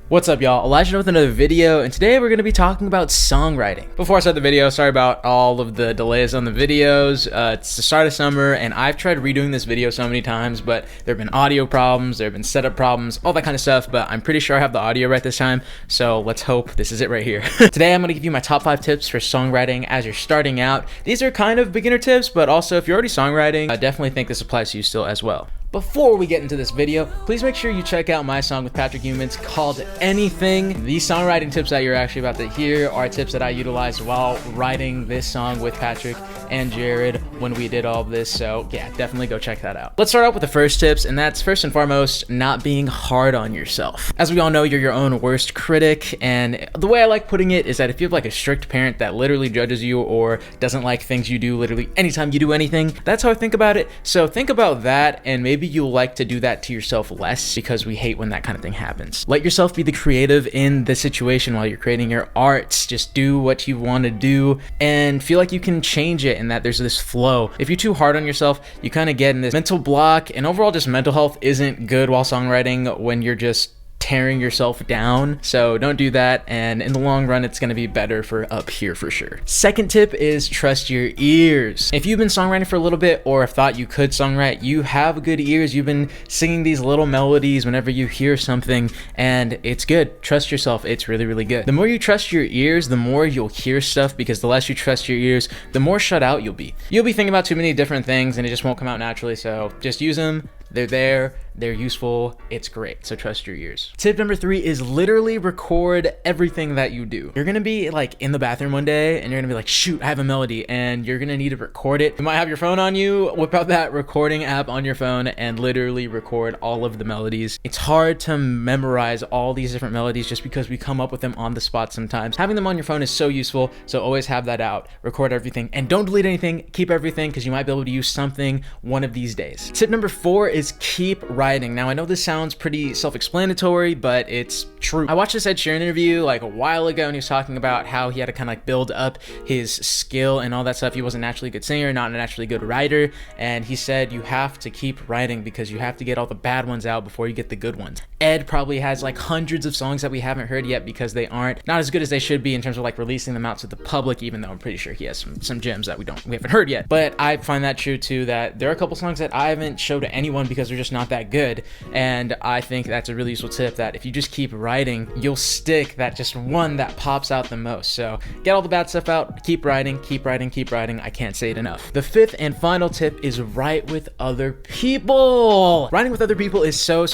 What's up, y'all? Elijah with another video, and today we're going to be talking about songwriting. Before I start the video, sorry about all of the delays on the videos. It's the start of summer, and I've tried redoing this video so many times, but there have been audio problems, there have been setup problems, all that kind of stuff, but I'm pretty sure I have the audio right this time, so let's hope this is it right here. Today, I'm going to give you my top 5 tips for songwriting as you're starting out. These are kind of beginner tips, but also if you're already songwriting, I definitely think this applies to you still as well. Before we get into this video, please make sure you check out my song with Patrick Youmans called Anything. These songwriting tips that you're actually about to hear are tips that I utilized while writing this song with Patrick and Jared when we did all of this, so yeah, definitely go check that out. Let's start out with the first tips, and that's first and foremost, not being hard on yourself. As we all know, you're your own worst critic, and the way I like putting it is that if you have like a strict parent that literally judges you or doesn't like things you do literally anytime you do anything, that's how I think about it. So think about that, and maybe you'll like to do that to yourself less, because we hate when that kind of thing happens. Let yourself be the creative in the situation while you're creating your art. Just do what you want to do and feel like you can change it, and that there's this flow. If you're too hard on yourself, you kind of get in this mental block, and overall just mental health isn't good while songwriting when you're just tearing yourself down. So don't do that, and in the long run it's going to be better for up here for sure. Second tip is trust your ears. If you've been songwriting for a little bit or have thought you could songwrite, you have good ears. You've been singing these little melodies whenever you hear something, and it's good. Trust yourself. It's really, really good. The more you trust your ears, the more you'll hear stuff, because the less you trust your ears, the more shut out you'll be. You'll be thinking about too many different things and it just won't come out naturally, so just use them. They're there, they're useful, it's great, so trust your ears. Tip number 3 is literally record everything that you do. You're gonna be like in the bathroom one day and you're gonna be like, shoot, I have a melody, and you're gonna need to record it. You might have your phone on you, whip out that recording app on your phone and literally record all of the melodies. It's hard to memorize all these different melodies just because we come up with them on the spot sometimes. Having them on your phone is so useful, so always have that out. Record everything and don't delete anything, keep everything, because you might be able to use something one of these days. Tip number 4 is keep writing. Now I know this sounds pretty self-explanatory, but it's true. I watched this Ed Sheeran interview like a while ago, and he was talking about how he had to kind of like build up his skill and all that stuff. He wasn't a naturally good singer, not a naturally good writer, and he said you have to keep writing because you have to get all the bad ones out before you get the good ones. Ed probably has like hundreds of songs that we haven't heard yet because they aren't not as good as they should be in terms of like releasing them out to the public, even though I'm pretty sure he has some gems that we haven't heard yet. But I find that true too, that there are a couple songs that I haven't showed to anyone because they're just not that good, and I think that's a really useful tip, that if you just keep writing, you'll stick that just one that pops out the most. So get all the bad stuff out, keep writing, keep writing, keep writing. I can't say it enough. The 5th and final tip is write with other people. Writing with other people is so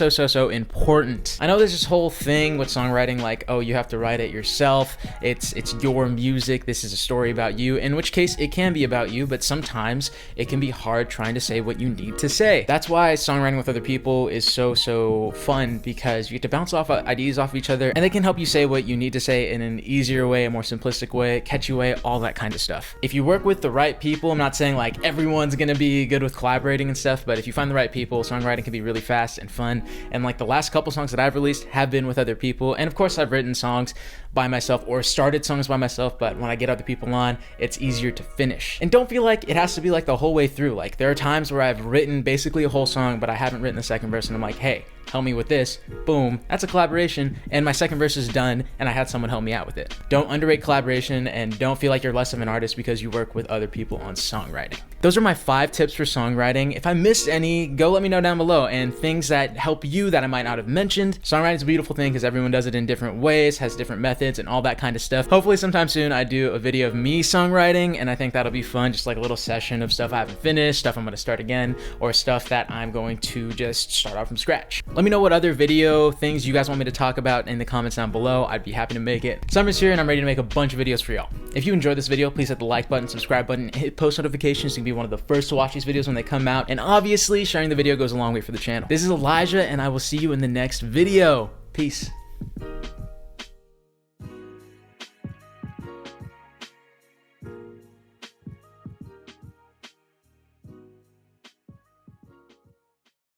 important. I know there's this whole thing with songwriting like, oh, you have to write it yourself, it's your music, this is a story about you, in which case it can be about you, but sometimes it can be hard trying to say what you need to say. That's why songwriting with other people is so fun, because you get to bounce off ideas off of each other, and they can help you say what you need to say in an easier way, a more simplistic way, catchy way, all that kind of stuff. If you work with the right people, I'm not saying like everyone's gonna be good with collaborating and stuff, but if you find the right people, songwriting can be really fast and fun. And like the last couple songs that I've released have been with other people, and of course I've written songs by myself or started songs by myself, but when I get other people on, it's easier to finish. And don't feel like it has to be like the whole way through. Like there are times where I've written basically a whole song, but I haven't written the second verse, and I'm like, hey, help me with this. Boom, that's a collaboration, and my second verse is done, and I had someone help me out with it. Don't underrate collaboration, and don't feel like you're less of an artist because you work with other people on songwriting. Those are my 5 tips for songwriting. If I missed any, go let me know down below, and things that help you that I might not have mentioned. Songwriting is a beautiful thing because everyone does it in different ways, has different methods, and all that kind of stuff. Hopefully sometime soon I do a video of me songwriting, and I think that'll be fun, just like a little session of stuff I haven't finished, stuff I'm going to start again, or stuff that I'm going to just start out from scratch. Let me know what other video things you guys want me to talk about in the comments down below. I'd be happy to make it. Summer's here and I'm ready to make a bunch of videos for y'all. If you enjoyed this video, please hit the like button, subscribe button, hit post notifications so you can be one of the first to watch these videos when they come out. And obviously sharing the video goes a long way for the channel. This is Elijah, and I will see you in the next video. Peace.